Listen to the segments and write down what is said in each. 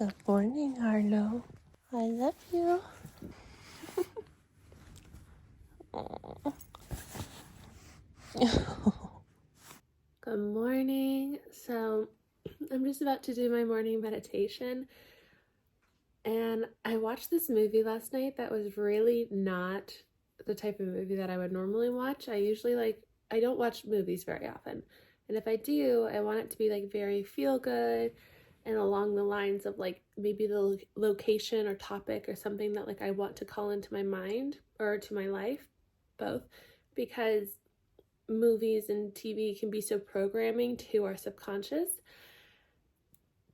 Good morning, Arlo. I love you. Good morning. So, I'm just about to do my morning meditation, and I watched this movie last night that was really not the type of movie that I would normally watch. I don't watch movies very often. And if I do, I want it to be like very feel good and along the lines of like maybe the location or topic or something that like I want to call into my mind or to my life, both, because movies and TV can be so programming to our subconscious.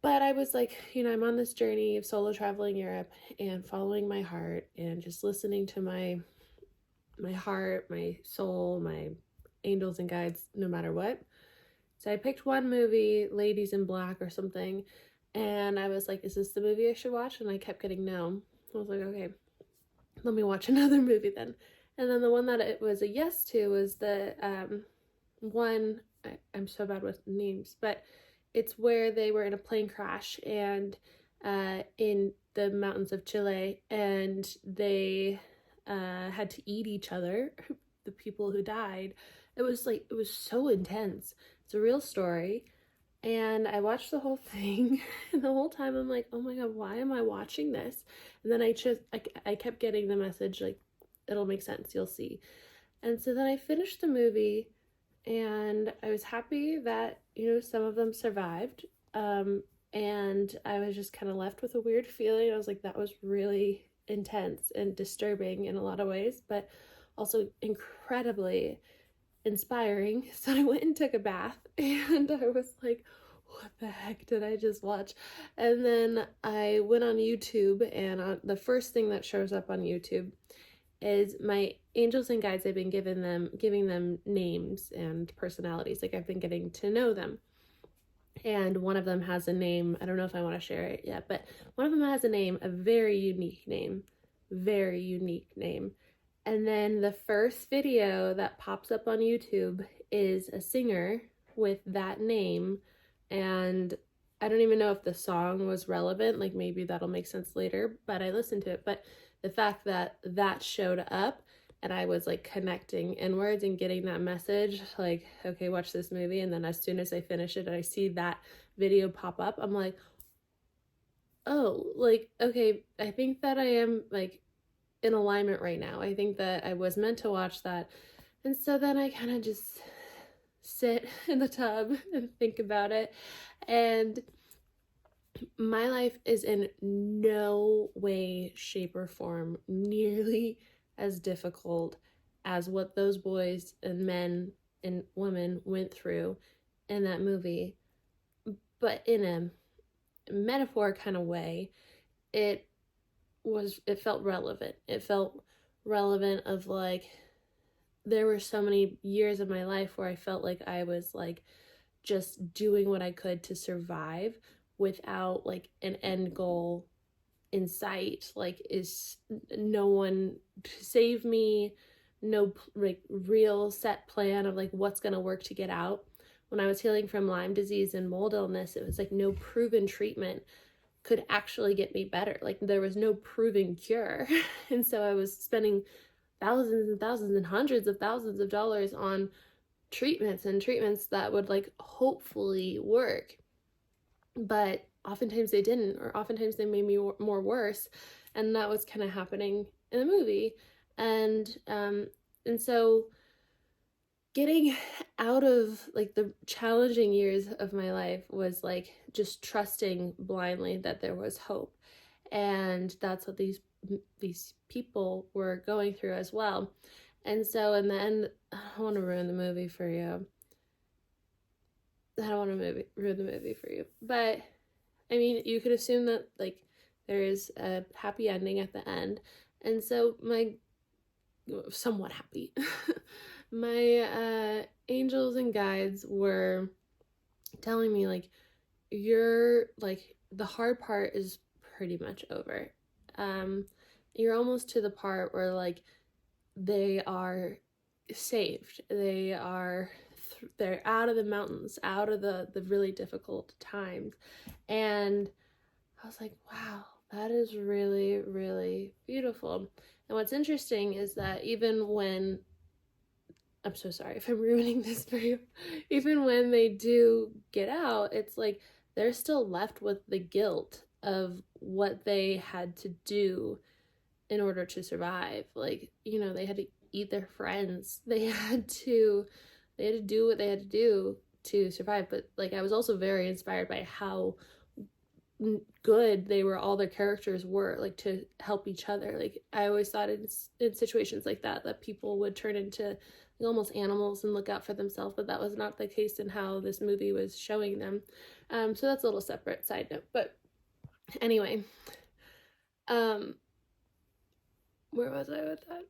But I was like, I'm on this journey of solo traveling Europe and following my heart and just listening to my heart, my soul, my angels and guides, no matter what. So I picked one movie, Ladies in Black or something, and I was like, is this the movie I should watch? And I kept getting no. I was like, okay, let me watch another movie then. And then the one that it was a yes to was the one, I'm so bad with names, but it's where they were in a plane crash and in the mountains of Chile, and they had to eat each other, the people who died. It was so intense. It's a real story. And I watched the whole thing, and the whole time I'm like, oh my god, why am I watching this? And then I kept getting the message, like, it'll make sense, you'll see. And so then I finished the movie, and I was happy that, some of them survived. And I was just kind of left with a weird feeling. I was like, that was really intense and disturbing in a lot of ways, but also incredibly inspiring. So I went and took a bath, and I was like, what the heck did I just watch? And then I went on YouTube, and the first thing that shows up on YouTube is my angels and guides. I've been giving them names and personalities. Like, I've been getting to know them. And one of them has a name. I don't know if I want to share it yet, but one of them has a name, a very unique name. Very unique name. And then the first video that pops up on YouTube is a singer with that name. And I don't even know if the song was relevant. Like, maybe that'll make sense later, but I listened to it. But the fact that that showed up and I was like connecting inwards and getting that message, like, okay, watch this movie. And then as soon as I finish it and I see that video pop up, I'm like, oh, like, okay, I think that I am like in alignment right now. I think that I was meant to watch that. And so then I kind of just sit in the tub and think about it. And my life is in no way, shape, or form nearly as difficult as what those boys and men and women went through in that movie. But in a metaphor kind of way, it felt relevant. It felt relevant of like, there were so many years of my life where I felt like I was like just doing what I could to survive without like an end goal in sight. Like, is no one to save me, no like real set plan of like what's gonna work to get out. When I was healing from Lyme disease and mold illness, it was like no proven treatment could actually get me better. Like, there was no proven cure. And so I was spending thousands and thousands and hundreds of thousands of dollars on treatments that would like hopefully work, but oftentimes they didn't, or oftentimes they made me more worse. And that was kind of happening in the movie. And so getting out of like the challenging years of my life was like just trusting blindly that there was hope. And that's what these people were going through as well. And so in the end, I don't want to ruin the movie for you. Ruin the movie for you. But I mean, you could assume that like there is a happy ending at the end. And so somewhat happy. My angels and guides were telling me like, you're like, the hard part is pretty much over. You're almost to the part where like they are saved. They're out of the mountains, out of the really difficult times. And was like, wow, that is really, really beautiful. And what's interesting is that even when, I'm so sorry if I'm ruining this for you, even when they do get out, it's like they're still left with the guilt of what they had to do in order to survive. Like, you know, they had to eat their friends. They had to do what they had to do to survive. But like, I was also very inspired by how good they were, all their characters were, like, to help each other. Like, I always thought in situations like that people would turn into like almost animals and look out for themselves, but that was not the case in how this movie was showing them. So that's a little separate side note. But anyway, where was I with that?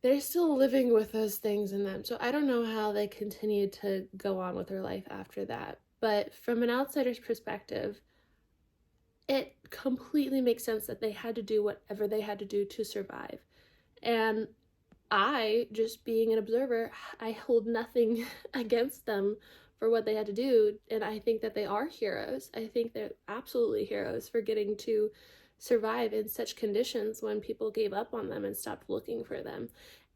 They're still living with those things in them. So I don't know how they continued to go on with their life after that. But from an outsider's perspective, it completely makes sense that they had to do whatever they had to do to survive. And I, just being an observer, I hold nothing against them for what they had to do. And I think that they are heroes. I think they're absolutely heroes for getting to survive in such conditions when people gave up on them and stopped looking for them.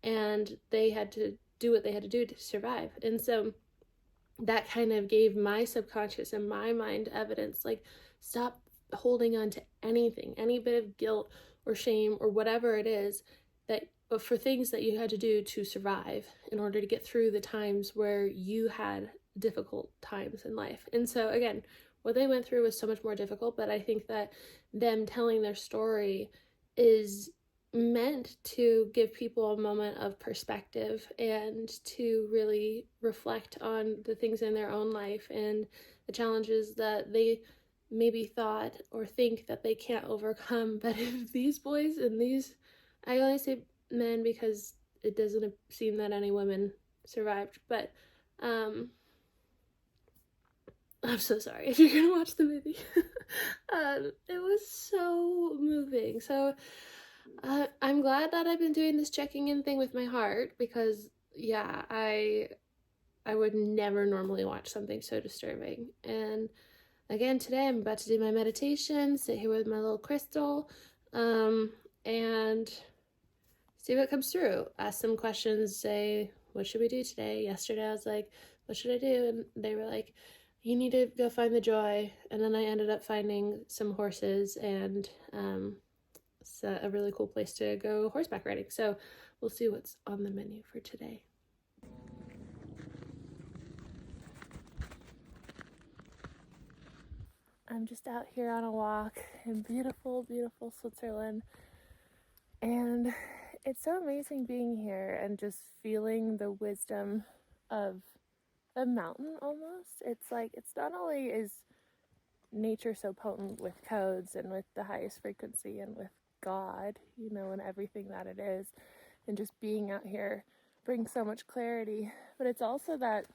And they had to do what they had to do to survive. And so that kind of gave my subconscious and my mind evidence, like, stop holding on to anything, any bit of guilt or shame or whatever it is, that for things that you had to do to survive in order to get through the times where you had difficult times in life. And so again, what they went through was so much more difficult, but I think that them telling their story is meant to give people a moment of perspective and to really reflect on the things in their own life and the challenges that they maybe thought or think that they can't overcome. But if these boys and these, I only say men because it doesn't seem that any women survived, but I'm so sorry if you're gonna watch the movie. It was so moving. So I'm glad that I've been doing this checking in thing with my heart, because yeah, I would never normally watch something so disturbing. And again, today I'm about to do my meditation, sit here with my little crystal, and see what comes through. Ask some questions, say, what should we do today? Yesterday I was like, what should I do? And they were like, you need to go find the joy. And then I ended up finding some horses, and it's a really cool place to go horseback riding. So we'll see what's on the menu for today. I'm just out here on a walk in beautiful, beautiful Switzerland. And it's so amazing being here and just feeling the wisdom of the mountain almost. It's like, it's not only is nature so potent with codes and with the highest frequency and with God, you know, and everything that it is, and just being out here brings so much clarity. But it's also that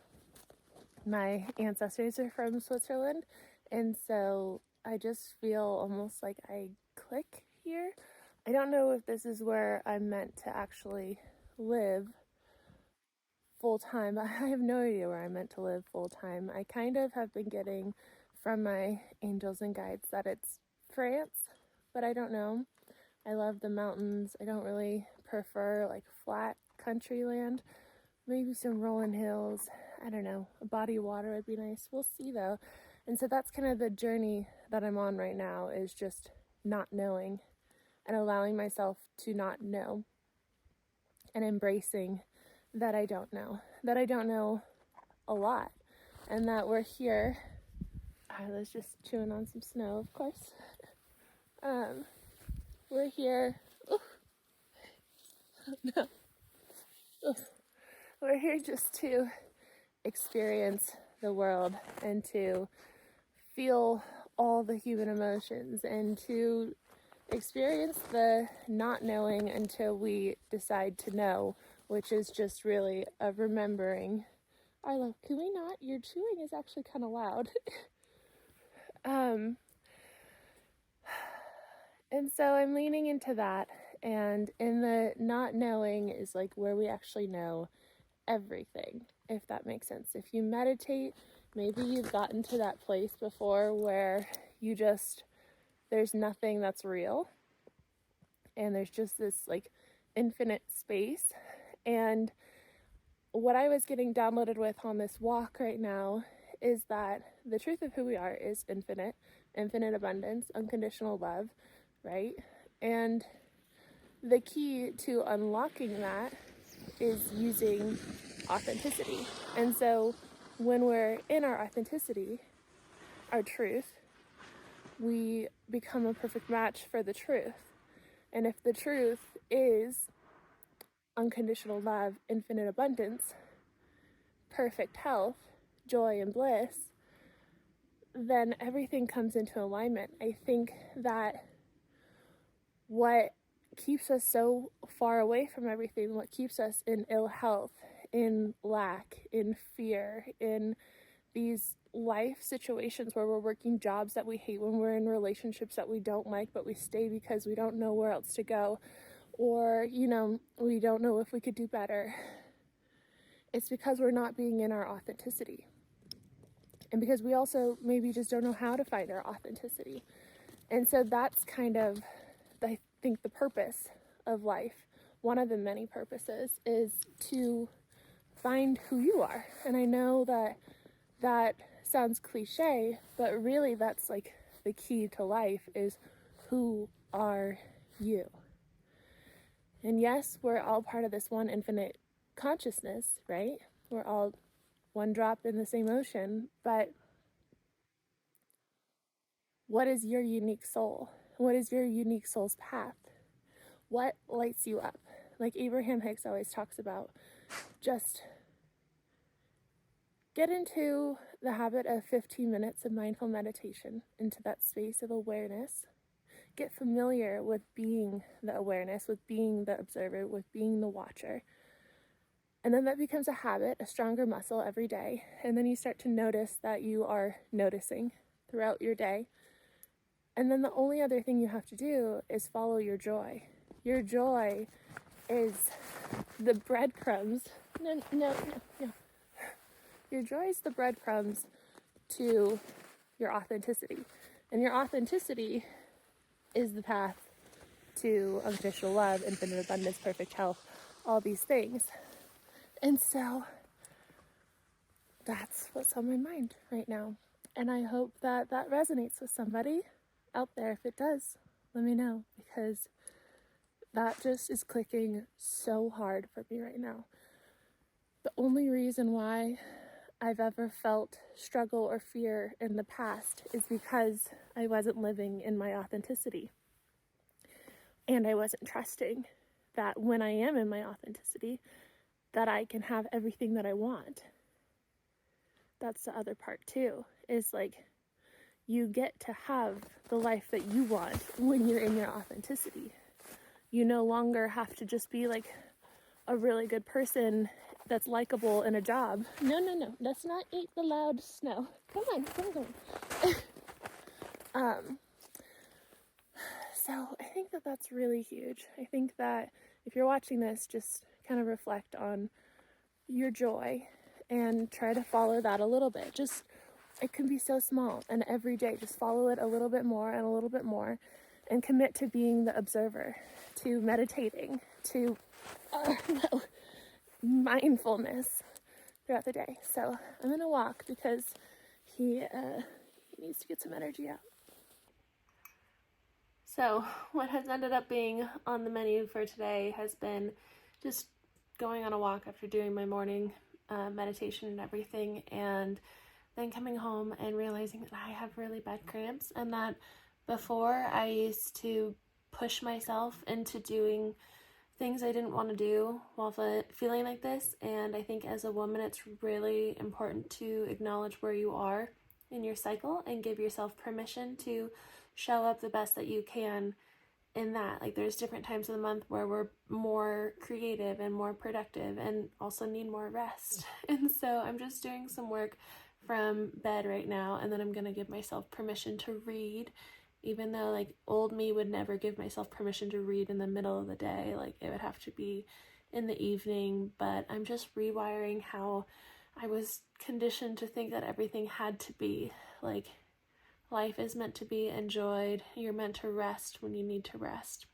my ancestors are from Switzerland, and so I just feel almost like I click here. I don't know if this is where I'm meant to actually live full time. I have no idea where I'm meant to live full time. I kind of have been getting from my angels and guides that it's France, but I don't know. I love the mountains. I don't really prefer like flat country land. Maybe some rolling hills. I don't know. A body of water would be nice. We'll see though. And so that's kind of the journey that I'm on right now, is just not knowing and allowing myself to not know and embracing that I don't know a lot, and that we're here. I was just chewing on some snow, of course. We're here. Oof. No. Oof. We're here just to experience the world and to feel all the human emotions and to experience the not knowing until we decide to know, which is just really a remembering. Arlo, can we not? Your chewing is actually kind of loud. And so I'm leaning into that, and in the not knowing is like where we actually know everything, if that makes sense. If you meditate, maybe you've gotten to that place before where there's nothing that's real, and there's just this like infinite space. And what I was getting downloaded with on this walk right now is that the truth of who we are is infinite abundance, unconditional love, right? And the key to unlocking that is using authenticity. And so when we're in our authenticity, our truth, we become a perfect match for the truth. And if the truth is unconditional love, infinite abundance, perfect health, joy, and bliss, then everything comes into alignment. I think that what keeps us so far away from everything, what keeps us in ill health, in lack, in fear, in these life situations where we're working jobs that we hate, when we're in relationships that we don't like, but we stay because we don't know where else to go, or, we don't know if we could do better. It's because we're not being in our authenticity. And because we also maybe just don't know how to find our authenticity. And so that's kind of, I think, the purpose of life. One of the many purposes is to find who you are. And I know that sounds cliche, but really that's like the key to life is, who are you? And yes, we're all part of this one infinite consciousness, right? We're all one drop in the same ocean, but what is your unique soul? What is your unique soul's path? What lights you up? Like Abraham Hicks always talks about, just get into the habit of 15 minutes of mindful meditation, into that space of awareness. Get familiar with being the awareness, with being the observer, with being the watcher. And then that becomes a habit, a stronger muscle every day. And then you start to notice that you are noticing throughout your day. And then the only other thing you have to do is follow your joy. Your joy is the breadcrumbs. No. Your joy is the breadcrumbs to your authenticity. And your authenticity is the path to unconditional love, infinite abundance, perfect health, all these things. And so that's what's on my mind right now. And I hope that that resonates with somebody out there. If it does, let me know, because that just is clicking so hard for me right now. The only reason why I've ever felt struggle or fear in the past is because I wasn't living in my authenticity. And I wasn't trusting that when I am in my authenticity, that I can have everything that I want. That's the other part too, is like, you get to have the life that you want when you're in your authenticity. You no longer have to just be like a really good person that's likable in a job. No, let's not eat the loud snow. Come on. So I think that that's really huge. I think that if you're watching this, just kind of reflect on your joy and try to follow that a little bit. Just, it can be so small, and every day just follow it a little bit more and a little bit more, and commit to being the observer, to meditating, to mindfulness throughout the day. So I'm gonna walk because he needs to get some energy out. So what has ended up being on the menu for today has been just going on a walk after doing my morning meditation and everything, and then coming home and realizing that I have really bad cramps, and that before I used to push myself into doing things I didn't want to do while feeling like this. And I think as a woman, it's really important to acknowledge where you are in your cycle and give yourself permission to show up the best that you can in that. Like, there's different times of the month where we're more creative and more productive and also need more rest. And so I'm just doing some work from bed right now, and then I'm gonna give myself permission to read, even though like old me would never give myself permission to read in the middle of the day. Like, it would have to be in the evening. But I'm just rewiring how I was conditioned to think that everything had to be like life is meant to be enjoyed. You're meant to rest when you need to rest.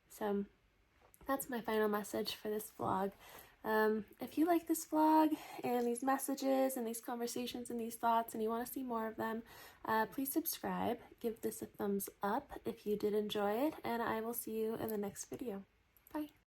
So that's my final message for this vlog. If you like this vlog and these messages and these conversations and these thoughts and you want to see more of them, please subscribe. Give this a thumbs up if you did enjoy it, and I will see you in the next video. Bye.